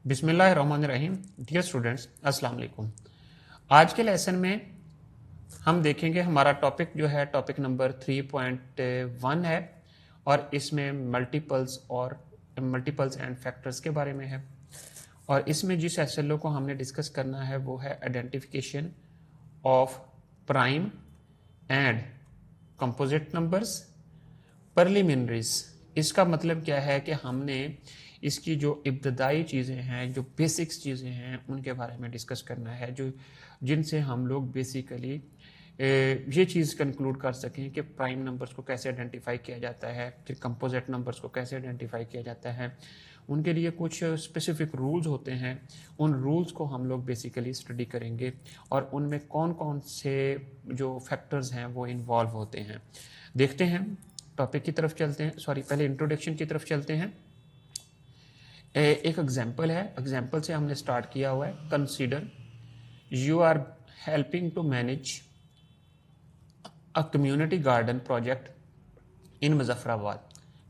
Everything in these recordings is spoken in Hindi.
बिस्मिल्लाहिर्रहमानिर्रहीम। डियर स्टूडेंट्स, अस्सलाम वालेकुम। आज के लेसन में हम देखेंगे हमारा टॉपिक जो है टॉपिक नंबर 3.1 है और इसमें मल्टीपल्स एंड फैक्टर्स के बारे में है। और इसमें जिस एसएलओ को हमने डिस्कस करना है वो है identification of prime and composite numbers preliminaries. इसका मतलब क्या है कि हमने इसकी जो इब्तदाई चीज़ें हैं, जो बेसिक्स चीज़ें हैं, उनके बारे में डिस्कस करना है, जो जिनसे हम लोग बेसिकली ये चीज़ कंक्लूड कर सकें कि प्राइम नंबर्स को कैसे आइडेंटिफाई किया जाता है, फिर कंपोजिट नंबर्स को कैसे आइडेंटिफाई किया जाता है। उनके लिए कुछ स्पेसिफिक रूल्स होते हैं, उन रूल्स को हम लोग बेसिकली स्टडी करेंगे और उनमें कौन कौन से जो फैक्टर्स हैं वो इन्वॉल्व होते हैं। देखते हैं, टॉपिक की तरफ चलते हैं। पहले इंट्रोडक्शन की तरफ चलते हैं। एक एग्जाम्पल है, एग्जाम्पल से हमने स्टार्ट किया हुआ है। Consider you are helping to manage a community garden project in Muzaffarabad.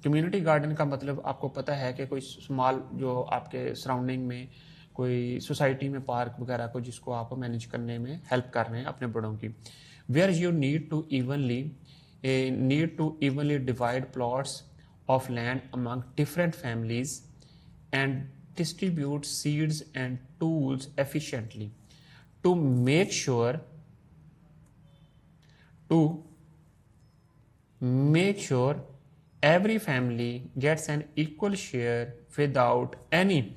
Community garden का मतलब आपको पता है कि कोई स्मॉल जो आपके सराउंडिंग में कोई सोसाइटी में पार्क वगैरह को जिसको आप मैनेज करने में हेल्प कर रहे हैं अपने बड़ों की। Where you need to evenly divide plots of land among different families and distribute seeds and tools efficiently to make sure every family gets an equal share without any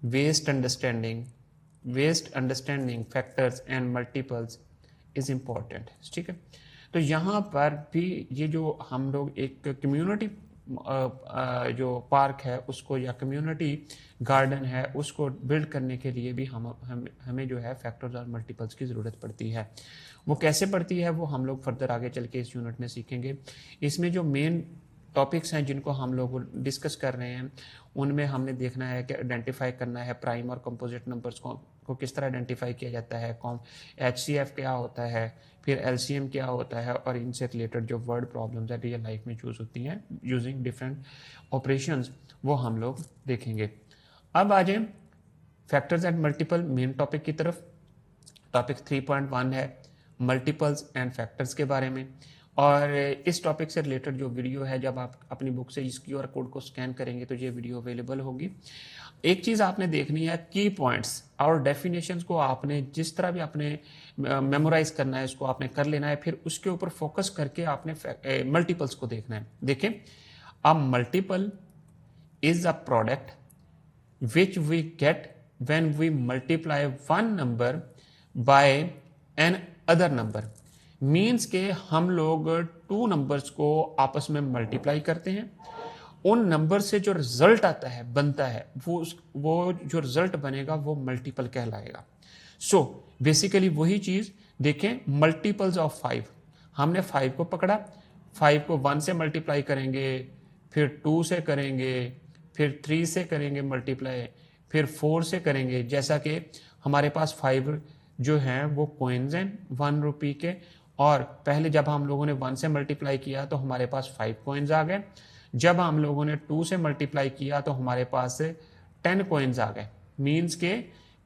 waste understanding factors and multiples is important। ठीक है, तो यहाँ पर भी ये जो हम लोग एक कम्युनिटी जो पार्क है उसको या कम्युनिटी गार्डन है उसको बिल्ड करने के लिए भी हमें जो है फैक्टर्स और मल्टीपल्स की ज़रूरत पड़ती है। वो कैसे पड़ती है वो हम लोग फर्दर आगे चल के इस यूनिट में सीखेंगे। इसमें जो मेन टॉपिक्स हैं जिनको हम लोग डिस्कस कर रहे हैं उनमें हमने देखना है कि आइडेंटिफाई करना है प्राइम और कंपोजिट नंबर्स को किस तरह आइडेंटिफाई किया जाता है, HCF क्या होता है, फिर LCM क्या होता है, और इनसे रिलेटेड जो वर्ड प्रॉब्लम्स है रियल लाइफ में चूज होती हैं यूजिंग डिफरेंट ऑपरेशंस, वो हम लोग देखेंगे। अब आ जाए factors and multiple main topic की तरफ। टॉपिक 3.1 है मल्टीपल्स एंड फैक्टर्स के बारे में। और इस टॉपिक से रिलेटेड जो वीडियो है, जब आप अपनी बुक से इस QR कोड को स्कैन करेंगे तो ये वीडियो अवेलेबल होगी। एक चीज़ आपने देखनी है, की पॉइंट्स और डेफिनेशंस को आपने जिस तरह भी आपने मेमोराइज करना है इसको आपने कर लेना है, फिर उसके ऊपर फोकस करके आपने मल्टीपल्स को देखना है। देखें, a multiple is a product which we get when we multiply one number by another number. Means के हम लोग टू नंबर्स को आपस में मल्टीप्लाई करते हैं, उन नंबर से जो रिजल्ट आता है बनता है वो जो रिजल्ट बनेगा वो मल्टीपल कहलाएगा। सो बेसिकली वही चीज देखें, मल्टीपल्स ऑफ 5, हमने 5 को पकड़ा, 5 को 1 से मल्टीप्लाई करेंगे, फिर 2 से करेंगे, फिर 3 से करेंगे मल्टीप्लाई, फिर 4 से करेंगे। जैसा कि हमारे पास 5 जो हैं वो कॉइन्स हैं 1 रुपये के, और पहले जब हम लोगों ने 1 से मल्टीप्लाई किया तो हमारे पास 5 कॉइन्स आ गए, जब हम लोगों ने 2 से मल्टीप्लाई किया तो हमारे पास 10 कॉइन्स आ गए। मीन्स के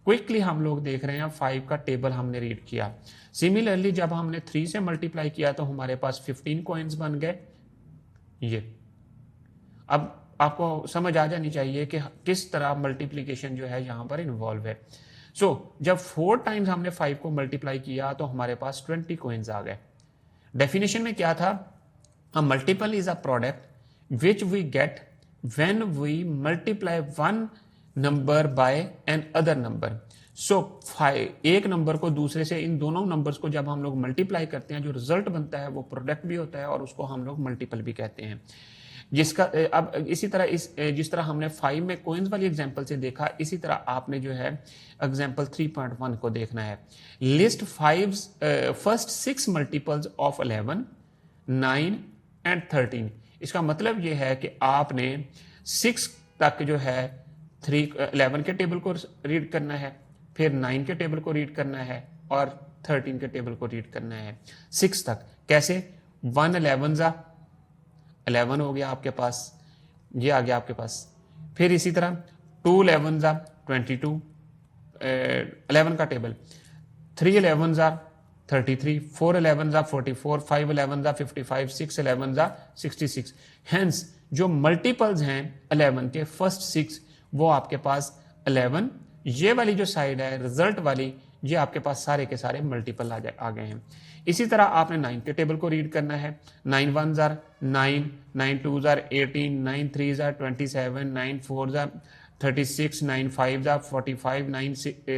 क्विकली हम लोग देख रहे हैं 5 का टेबल हमने रीड किया। सिमिलरली जब हमने 3 से मल्टीप्लाई किया तो हमारे पास 15 कॉइन्स बन गए। ये अब आपको समझ आ जानी चाहिए कि किस तरह मल्टीप्लीकेशन जो है यहाँ पर इन्वॉल्व है। जब 4 टाइम्स हमने 5 को मल्टीप्लाई किया तो हमारे पास 20 कॉइन्स आ गए। डेफिनेशन में क्या था, a multiple is a product which we get when we multiply one number by another number. एक नंबर को दूसरे से, इन दोनों नंबर्स को जब हम लोग मल्टीप्लाई करते हैं जो रिजल्ट बनता है वो प्रोडक्ट भी होता है और उसको हम लोग मल्टीपल भी कहते हैं। जिसका अब इसी तरह जिस तरह हमने 5 में कॉइन्स वाली एग्जांपल से देखा, इसी तरह आपने जो है एग्जांपल 3.1 को देखना है। List first 6 multiples of 11, 9 and 13। इसका मतलब ये है कि आपने 6 तक जो है 11 के टेबल को रीड करना है, फिर 9 के टेबल को रीड करना है और 13 के टेबल को रीड करना है। 6 तक कैसे, 1 11 हो गया आपके पास, ये आ गया आपके पास। फिर इसी तरह 2 11 22, 11 का table, 3 11s are 33, 4 11s are 44, 5 11s are 55, 6 11s are 66. Hence जो मल्टीपल्स हैं 11 के फर्स्ट 6 वो आपके पास 11, ये वाली जो साइड है रिजल्ट वाली ये आपके पास सारे के सारे मल्टीपल आ गए हैं। इसी तरह आपने 9 के टेबल को रीड करना है। 9 1s are 9, 9 2s are 18, 9 3s are 27, 9 4s are 36, 9 5s are 45, 9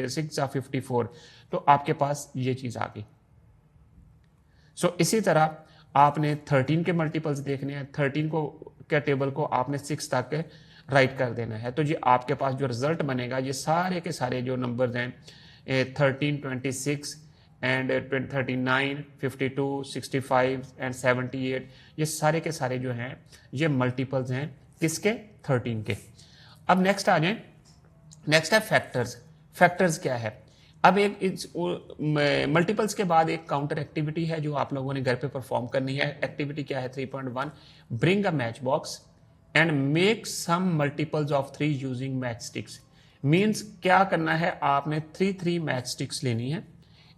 6 are 54। तो आपके पास ये चीज आ गई। सो इसी तरह आपने 13 के मल्टीपल्स देखने हैं। 13 को के टेबल को आपने 6 तक राइट कर देना है। तो ये आपके पास जो रिजल्ट बनेगा ये सारे के सारे जो नंबर्स हैं 13, 26 एंड 39, 52, 65 एंड 78, ये सारे के सारे जो हैं ये मल्टीपल्स हैं किसके? 13 के। अब नेक्स्ट आ जाए, नेक्स्ट है फैक्टर्स। फैक्टर्स क्या है? अब एक मल्टीपल्स के बाद एक काउंटर एक्टिविटी है जो आप लोगों ने घर पे परफॉर्म करनी है। एक्टिविटी क्या है? 3.1, bring a match box and make some multiples of 3 using match sticks. Means क्या करना है, आपने 3 मैच स्टिक्स लेनी है,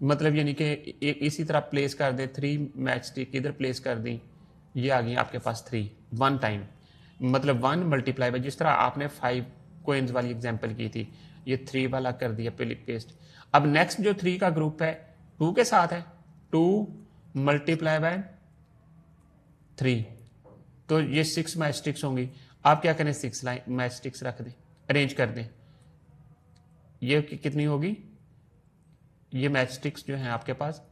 मतलब यानी कि इसी तरह प्लेस कर दे। 3 मैच स्टिक इधर प्लेस कर दी, ये आ गई आपके पास 3 1 टाइम, मतलब 1 मल्टीप्लाई बाय, जिस तरह आपने 5 कोइंस वाली एग्जांपल की थी, ये 3 वाला कर दिया पेस्ट। अब नेक्स्ट जो 3 का ग्रुप है 2 के साथ है, 2 मल्टीप्लाई बाय 3, तो ये 6 मैच स्टिक्स होंगी। आप क्या करें, 6 मैच स्टिक्स रख दें, अरेंज कर दें। ये कितनी होगी? ये मैच स्टिक्स जो है आपके पास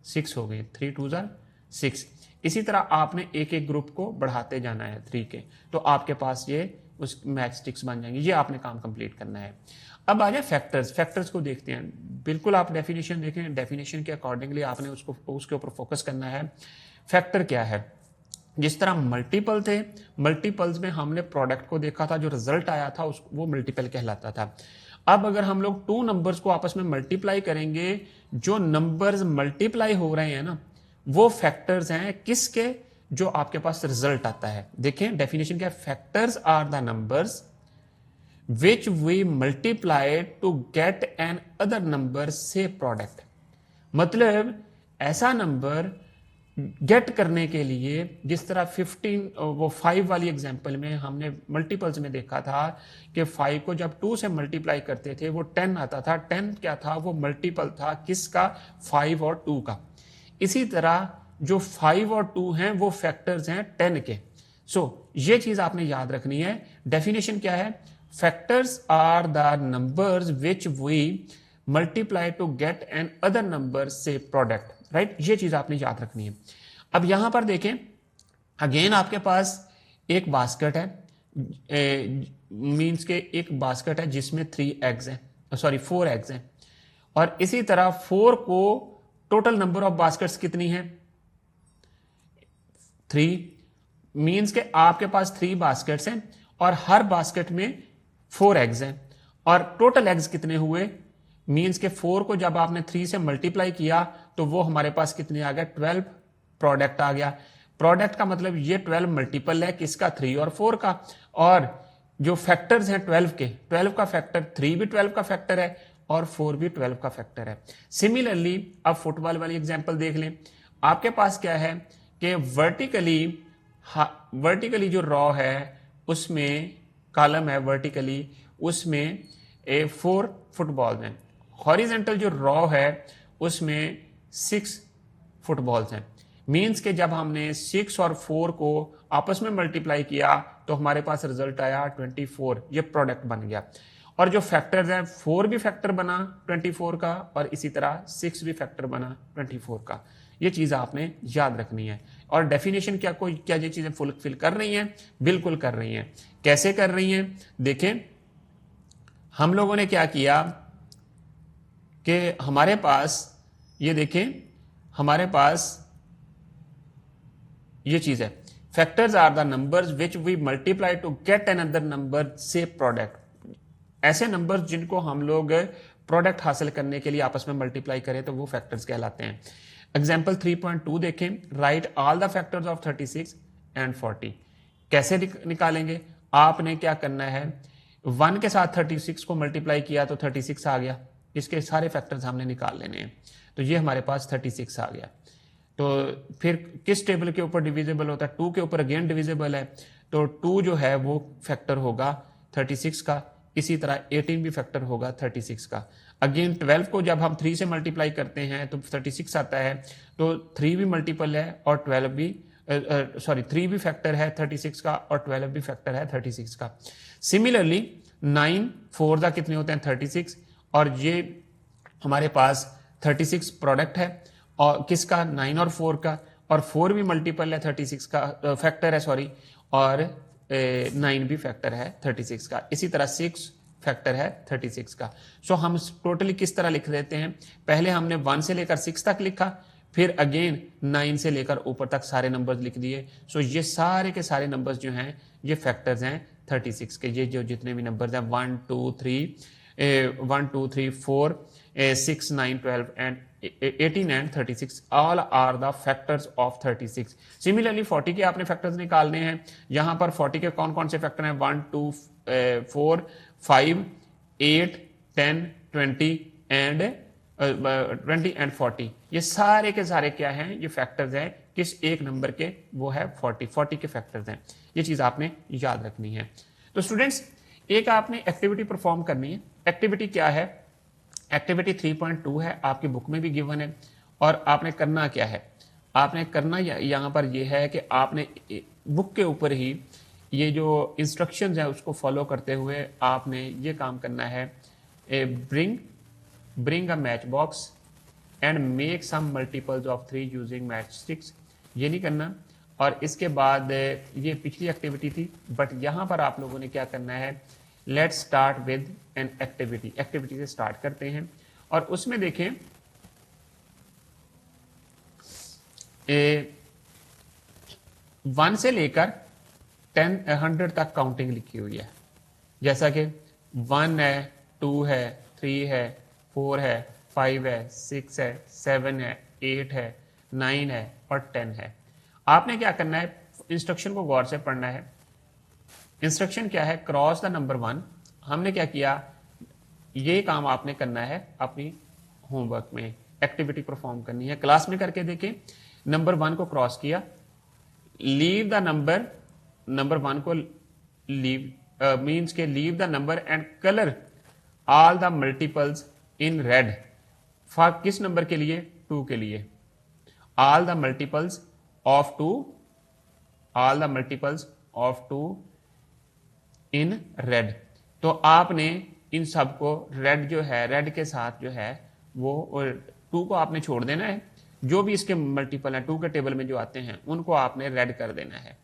6 हो गई, 3 2s are 6। इसी तरह आपने एक एक ग्रुप को बढ़ाते जाना है 3 के, तो आपके पास ये उस मैच स्टिक्स बन जाएंगे। ये आपने काम कंप्लीट करना है। अब आ जाए फैक्टर्स। फैक्टर्स को देखते हैं। बिल्कुल आप डेफिनेशन देखें, डेफिनेशन के अकॉर्डिंगली आपने उसके ऊपर फोकस करना है। फैक्टर क्या है? जिस तरह मल्टीपल थे, मल्टीपल्स में हमने प्रोडक्ट को देखा था, जो रिजल्ट आया था वो मल्टीपल कहलाता था। अब अगर हम लोग 2 नंबर्स को आपस में मल्टीप्लाई करेंगे, जो नंबर्स मल्टीप्लाई हो रहे हैं ना, वो फैक्टर्स हैं किसके? जो आपके पास रिजल्ट आता है। देखें डेफिनेशन क्या है, factors are the numbers which we multiply to get another number से प्रोडक्ट। मतलब ऐसा नंबर गेट करने के लिए, जिस तरह 15 वो 5 वाली एग्जांपल में हमने मल्टीपल्स में देखा था कि 5 को जब 2 से मल्टीप्लाई करते थे वो 10 आता था। 10 क्या था? वो मल्टीपल था किसका? 5 और 2 का। इसी तरह जो 5 और 2 हैं वो फैक्टर्स हैं 10 के। ये चीज आपने याद रखनी है। डेफिनेशन क्या है? Factors are the numbers which we multiply to get another number से प्रोडक्ट, राइट? ये चीज आपने याद रखनी है। अब यहां पर देखें, अगेन आपके पास एक बास्केट है, मींस के एक बास्केट है जिसमें 3 एग्स हैं, सॉरी 4 एग्स हैं, और इसी तरह 4 को टोटल नंबर ऑफ बास्केट्स कितनी है? 3। मींस के आपके पास 3 बास्केट्स हैं और हर बास्केट में 4 एग्स हैं, और टोटल एग्स कितने हुए? मींस के 4 को जब आपने 3 से मल्टीप्लाई किया तो वो हमारे पास कितने आ गया? 12 प्रोडक्ट आ गया। प्रोडक्ट का मतलब ये 12 मल्टीपल है किसका? 3 और 4 का। और जो फैक्टर्स हैं 12 के, 12 का फैक्टर 3 भी 12 का फैक्टर है और 4 भी 12 का फैक्टर है। सिमिलरली अब फुटबॉल वाली एग्जांपल देख लें। आपके पास क्या है कि वर्टिकली जो रॉ है उसमें कॉलम है, वर्टिकली उसमें 4 फुटबॉल्स हैं, हॉरिजेंटल जो रॉ है उसमें 6 फुटबॉल्स हैं। मींस के जब हमने 6 और 4 को आपस में मल्टीप्लाई किया तो हमारे पास रिजल्ट आया 24, ये प्रोडक्ट बन गया। और जो फैक्टर्स हैं, 4 भी फैक्टर बना 24 का और इसी तरह 6 भी फैक्टर बना 24 का। ये चीज आपने याद रखनी है। और डेफिनेशन क्या ये चीजें फुलफिल कर रही हैं? बिल्कुल कर रही हैं। कैसे कर रही हैं? देखें, हम लोगों ने क्या किया कि हमारे पास ये देखें, हमारे पास ये चीज है, factors are the numbers which we multiply to get another number से प्रोडक्ट। ऐसे नंबर्स जिनको हम लोग प्रोडक्ट हासिल करने के लिए आपस में मल्टीप्लाई करें तो वो फैक्टर्स कहलाते हैं। एग्जाम्पल 3.2 देखें, right all the factors of 36 and 40। कैसे निकालेंगे? आपने क्या करना है, 1 के साथ 36 को मल्टीप्लाई किया तो 36 आ गया, इसके सारे फैक्टर्स हमने निकाल लेने हैं। तो ये हमारे पास 36 आ गया। तो फिर किस टेबल के ऊपर डिविजिबल होता है? 2 के ऊपर अगेन डिविजिबल है, तो 2 जो है वो फैक्टर होगा 36 का। इसी तरह 18 भी फैक्टर होगा 36 का। अगेन 12 को जब हम 3 से मल्टीप्लाई करते हैं तो 36 आता है, तो 3 भी मल्टीपल है और 12 भी 3 भी फैक्टर है 36 का और 12 भी फैक्टर है 36 का। सिमिलरली 9 4 दा कितने होते हैं 36, और ये हमारे पास 36 प्रोडक्ट है और किसका 9 और 4 का, और 4 भी मल्टीपल है 36 का, फैक्टर है सॉरी, और 9 भी फैक्टर है 36 का। इसी तरह 6 फैक्टर है 36 का। सो हम टोटली किस तरह लिख देते हैं? पहले हमने 1 से लेकर 6 तक लिखा, फिर अगेन 9 से लेकर ऊपर तक सारे नंबर्स लिख दिए। सो ये सारे के सारे नंबर्स जो हैं ये फैक्टर्स हैं 36 के। ये जो जितने भी नंबर्स हैं 1 2 3 4 6 9 12 and 18 and 36 all are the factors of 36. Similarly 40 के आपने फैक्टर्स निकालने हैं। यहां पर 40 के कौन कौन से फैक्टर हैं? 1 2 4 5 8 10 20 एंड 20 एंड 40। ये सारे के सारे क्या हैं? ये फैक्टर्स हैं किस एक नंबर के? वो है 40 के फैक्टर्स हैं। ये चीज आपने याद रखनी है। तो स्टूडेंट्स एक आपने एक्टिविटी परफॉर्म करनी है। एक्टिविटी क्या है? एक्टिविटी 3.2 है, आपकी बुक में भी गिवन है। और आपने करना क्या है? आपने करना यहाँ पर यह है कि आपने बुक के ऊपर ही ये जो इंस्ट्रक्शंस है उसको फॉलो करते हुए आपने ये काम करना है। Bring a match box and make some multiples of 3 using match sticks. ये नहीं करना। और इसके बाद ये पिछली एक्टिविटी थी, बट यहाँ पर आप लोगों ने क्या करना है? Let's start with an activity. Activity से स्टार्ट करते हैं और उसमें देखें 1 से लेकर 100 तक काउंटिंग लिखी हुई है। जैसा कि 1 है, 2 है, 3 है, 4 है, 5 है, 6 है, 7 है, 8 है, 9 है और 10 है। आपने क्या करना है? इंस्ट्रक्शन को गौर से पढ़ना है। इंस्ट्रक्शन क्या है? Cross the number 1। हमने क्या किया? ये काम आपने करना है अपनी होमवर्क में, एक्टिविटी परफॉर्म करनी है। क्लास में करके देखें। नंबर 1 को क्रॉस किया, लीव द नंबर 1 को लीव मीन्स के leave the number and colour all the multiples in red. For किस नंबर के लिए? 2 के लिए। All the multiples of 2 in red. तो आपने इन सबको रेड जो है, रेड के साथ जो है वो 2 को आपने छोड़ देना है। जो भी इसके मल्टीपल हैं 2 के टेबल में जो आते हैं उनको आपने रेड कर देना है।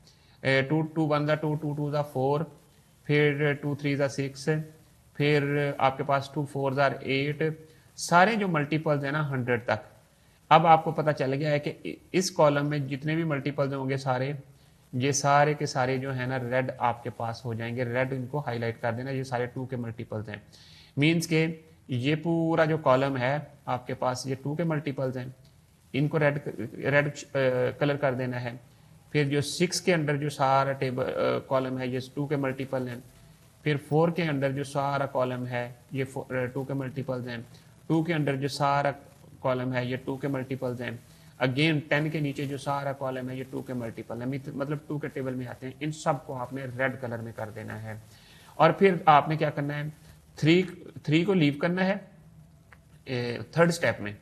2 2 1 2 2 2 4, फिर 2 3 6, फिर आपके पास 2 4 8, सारे जो मल्टीपल्स हैं ना 100 तक। अब आपको पता चल गया है कि इस कॉलम में जितने भी मल्टीपल्स होंगे सारे, ये सारे के सारे जो है ना रेड आपके पास हो जाएंगे। रेड इनको हाईलाइट कर देना, ये सारे 2 के मल्टीपल्स हैं। मीन्स के ये पूरा जो कॉलम है आपके पास ये 2 के मल्टीपल्स हैं, इनको रेड कलर कर देना है। फिर जो 6 के अंदर जो सारा टेबल कॉलम है ये 2 के मल्टीपल हैं। फिर 4 के अंदर जो सारा कॉलम है ये 2 के मल्टीपल्स हैं। 2 के अंदर जो सारा कॉलम है ये 2 के मल्टीपल्स हैं। अगेन 10 के नीचे जो सारा कॉलम है ये 2 के मल्टीपल है, मतलब 2 के टेबल में आते हैं। इन सब को आपने रेड कलर में कर देना है। और फिर आपने क्या करना है? 3 को लीव करना है। थर्ड स्टेप में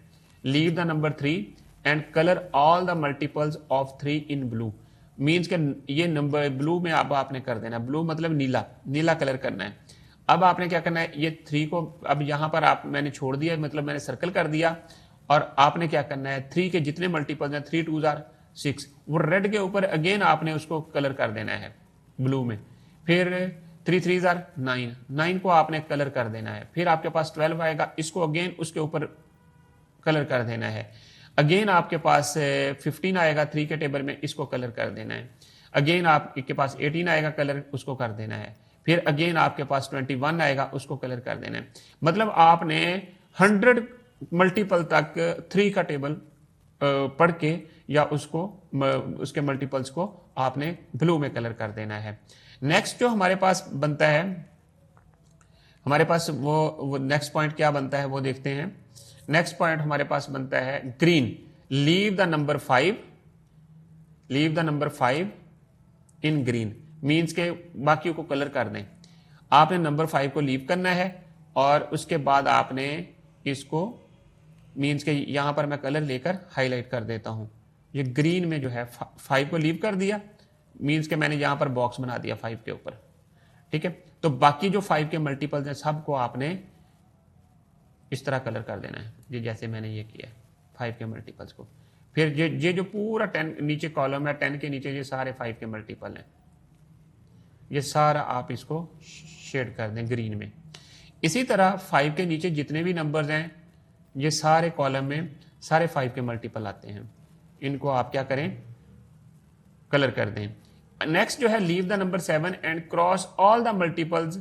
leave the number 3 and colour all the multiples of 3 in blue. Means के ये नंबर ब्लू में अब आपने कर देना। ब्लू मतलब नीला कलर करना है। अब आपने क्या करना है? ये 3 को अब यहां पर मैंने छोड़ दिया, मतलब मैंने सर्कल कर दिया। और आपने क्या करना है? 3 के जितने मल्टीपल्स हैं 3 2 6, वो रेड के ऊपर अगेन आपने उसको कलर कर देना है ब्लू में। फिर 3 3 9 को आपने कलर कर देना है। फिर आपके पास 12 आएगा, इसको अगेन उसके ऊपर कलर कर देना है। अगेन आपके पास 15 आएगा 3 के टेबल में, इसको कलर कर देना है। अगेन आपके पास 18 आएगा, कलर उसको कर देना है। फिर अगेन आपके पास 21 आएगा, उसको कलर कर देना है। मतलब आपने 100 मल्टीपल तक 3 का टेबल पढ़ के या उसके मल्टीपल्स को आपने ब्लू में कलर कर देना है। नेक्स्ट जो हमारे पास बनता है हमारे पास वो नेक्स्ट पॉइंट क्या बनता है वो देखते हैं। नेक्स्ट पॉइंट हमारे पास बनता है green, leave the number 5, leave the number 5 in green, means के बाकी को कलर कर दें। आपने नंबर 5 को लीव करना है और उसके बाद आपने इसको मीन्स के यहां पर मैं कलर लेकर हाईलाइट कर देता हूं। ये ग्रीन में जो है 5 को लीव कर दिया, मीन्स के मैंने यहां पर बॉक्स बना दिया 5 के ऊपर, ठीक है। तो बाकी जो 5 के मल्टीपल्स हैं सबको आपने इस तरह कलर कर देना है, ये जैसे मैंने ये किया 5 के मल्टीपल्स को। फिर ये जो पूरा 10 नीचे कॉलम है, 10 के नीचे ये सारे 5 के मल्टीपल हैं, ये सारा आप इसको शेड कर दें ग्रीन में। इसी तरह 5 के नीचे जितने भी नंबर्स हैं ये सारे कॉलम में सारे 5 के मल्टीपल आते हैं, इनको आप क्या करें, कलर कर दें। नेक्स्ट जो है leave the number 7 and cross all the multiples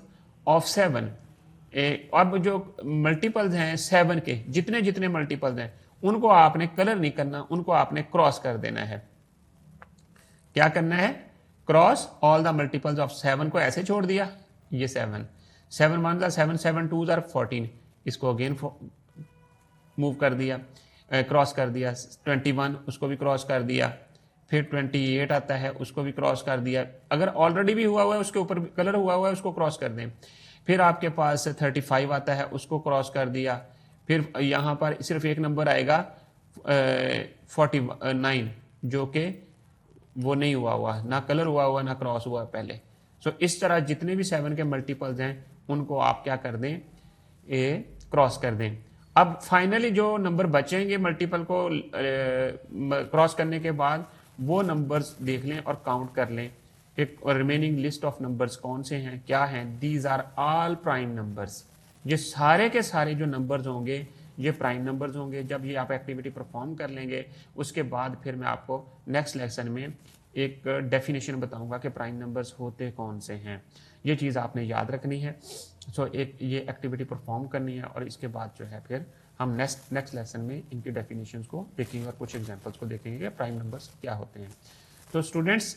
of 7। अब जो मल्टीपल्स हैं 7 के, जितने जितने मल्टीपल्स हैं उनको आपने कलर नहीं करना, उनको आपने क्रॉस कर देना है। क्या करना है, cross all the multiples of 7 को ऐसे छोड़ दिया, ये 7 1 7 7 2 14, इसको अगेन मूव कर दिया, क्रॉस कर दिया। 21 उसको भी क्रॉस कर दिया, फिर 28 आता है उसको भी क्रॉस कर दिया। अगर ऑलरेडी भी हुआ हुआ है उसके ऊपर कलर हुआ हुआ है उसको क्रॉस कर दें। फिर आपके पास 35 आता है उसको क्रॉस कर दिया। फिर यहाँ पर सिर्फ एक नंबर आएगा 49 जो कि वो नहीं हुआ हुआ, ना कलर हुआ हुआ ना क्रॉस हुआ पहले। सो इस तरह जितने भी 7 के मल्टीपल्स हैं उनको आप क्या कर दें, क्रॉस कर दें। अब फाइनली जो नंबर बचेंगे मल्टीपल को क्रॉस करने के बाद वो नंबर्स देख लें और काउंट कर लें कि रिमेनिंग लिस्ट ऑफ नंबर्स कौन से हैं, क्या हैं। These are all prime numbers. ये सारे के सारे जो नंबर्स होंगे ये प्राइम नंबर्स होंगे। जब ये आप एक्टिविटी परफॉर्म कर लेंगे उसके बाद फिर मैं आपको नेक्स्ट लेसन में एक डेफिनेशन बताऊंगा कि प्राइम नंबर्स होते कौन से हैं। ये चीज़ आपने याद रखनी है। सो एक ये एक्टिविटी परफॉर्म करनी है और इसके बाद जो है फिर हम नेक्स्ट लेसन में इनकी डेफिनेशंस को देखेंगे और कुछ एग्जांपल्स को देखेंगे कि प्राइम नंबर्स क्या होते हैं। तो स्टूडेंट्स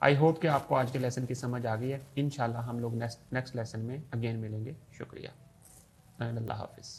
आई होप कि आपको आज के लेसन की समझ आ गई है। इंशाल्लाह हम लोग नेक्स्ट लेसन में अगेन मिलेंगे। शुक्रिया एंड अल्लाह हाफिज़।